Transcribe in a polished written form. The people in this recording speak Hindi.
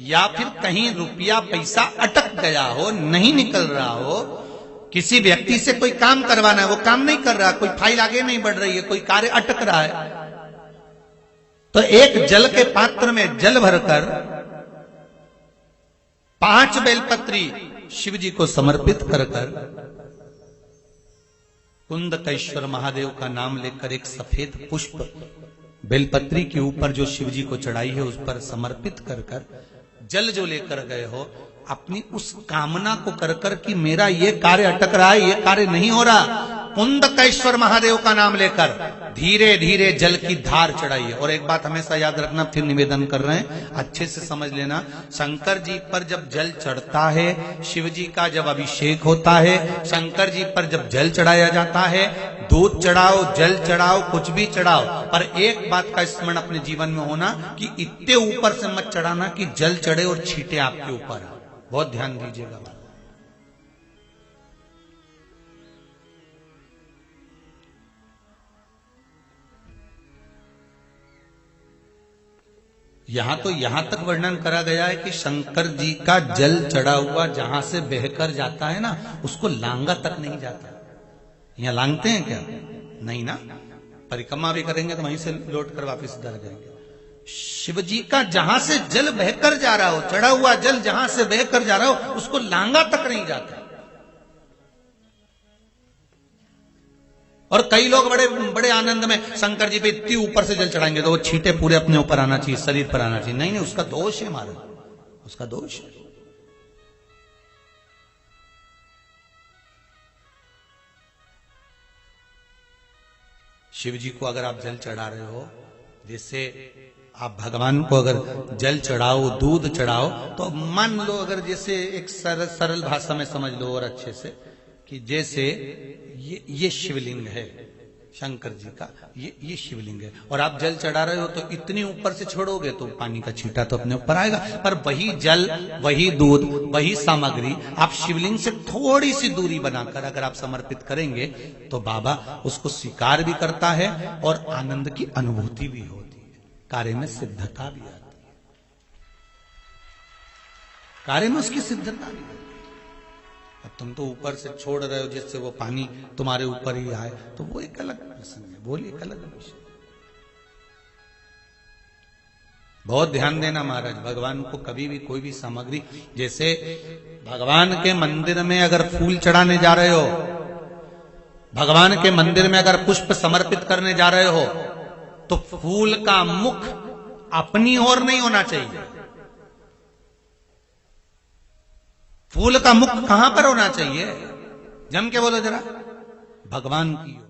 या फिर कहीं रुपया पैसा अटक गया हो, नहीं निकल रहा हो, किसी व्यक्ति से कोई काम करवाना है, वो काम नहीं कर रहा, कोई फाइल आगे नहीं बढ़ रही है, कोई कार्य अटक रहा है, तो एक जल के पात्र में जल भरकर 5 बेलपत्री शिव जी को समर्पित कर कुंदकेश्वर महादेव का नाम लेकर एक सफेद पुष्प बेलपत्री के ऊपर जो शिव जी को चढ़ाई है उस पर समर्पित कर जल जो लेकर गए हो, अपनी उस कामना को कर कि मेरा ये कार्य अटक रहा है, ये कार्य नहीं हो रहा, कुंदकेश्वर महादेव का नाम लेकर धीरे धीरे जल की धार चढ़ाइए। और एक बात हमेशा याद रखना, फिर निवेदन कर रहे हैं, अच्छे से समझ लेना, शंकर जी पर जब जल चढ़ता है, शिव जी का जब अभिषेक होता है, शंकर जी पर जब जल चढ़ाया जाता है, दूध चढ़ाओ, जल चढ़ाओ, कुछ भी चढ़ाओ, पर एक बात का स्मरण अपने जीवन में होना कि इतने ऊपर से मत चढ़ाना कि जल चढ़े और छींटे आपके ऊपर। बहुत ध्यान दीजिएगा। यहां तक वर्णन करा गया है कि शंकर जी का जल चढ़ा हुआ जहां से बहकर जाता है ना, उसको लांगा तक नहीं जाता। यहां लांगते हैं क्या? नहीं ना, परिक्रमा भी करेंगे तो वहीं से लौट कर वापिस इधर जाएंगे। शिव जी का जहां से जल बहकर जा रहा हो, चढ़ा हुआ जल जहां से बहकर जा रहा हो, उसको लांगा तक नहीं जाता। और कई लोग बड़े बड़े आनंद में शंकर जी पे इतनी ऊपर से जल चढ़ाएंगे तो वो छींटे पूरे अपने ऊपर आना चाहिए, शरीर पर आना चाहिए। नहीं नहीं, उसका दोष है महाराज, उसका दोष है। शिव जी को अगर आप जल चढ़ा रहे हो, जैसे आप भगवान को अगर जल चढ़ाओ, दूध चढ़ाओ, तो मान लो अगर जैसे एक सरल भाषा में समझ लो और अच्छे से, कि जैसे ये शिवलिंग है शंकर जी का, ये शिवलिंग है, और आप जल चढ़ा रहे हो तो इतनी ऊपर से छोड़ोगे तो पानी का छींटा तो अपने ऊपर आएगा, पर वही जल, वही दूध, वही सामग्री आप शिवलिंग से थोड़ी सी दूरी बनाकर अगर आप समर्पित करेंगे तो बाबा उसको स्वीकार भी करता है और आनंद की अनुभूति भी होती है, कार्य में सिद्धता भी आती है, कार्य में उसकी सिद्धता भी होती है। अब तुम तो ऊपर से छोड़ रहे हो जिससे वो पानी तुम्हारे ऊपर ही आए, तो वो एक अलग प्रसंग है, बोलिए एक अलग विषय। बहुत ध्यान देना महाराज, भगवान को कभी भी कोई भी सामग्री, जैसे भगवान के मंदिर में अगर फूल चढ़ाने जा रहे हो, भगवान के मंदिर में अगर पुष्प समर्पित करने जा रहे हो, तो फूल का मुख अपनी ओर नहीं होना चाहिए। फूल का मुख कहां पर होना चाहिए? जम के बोलो जरा, भगवान की ओर।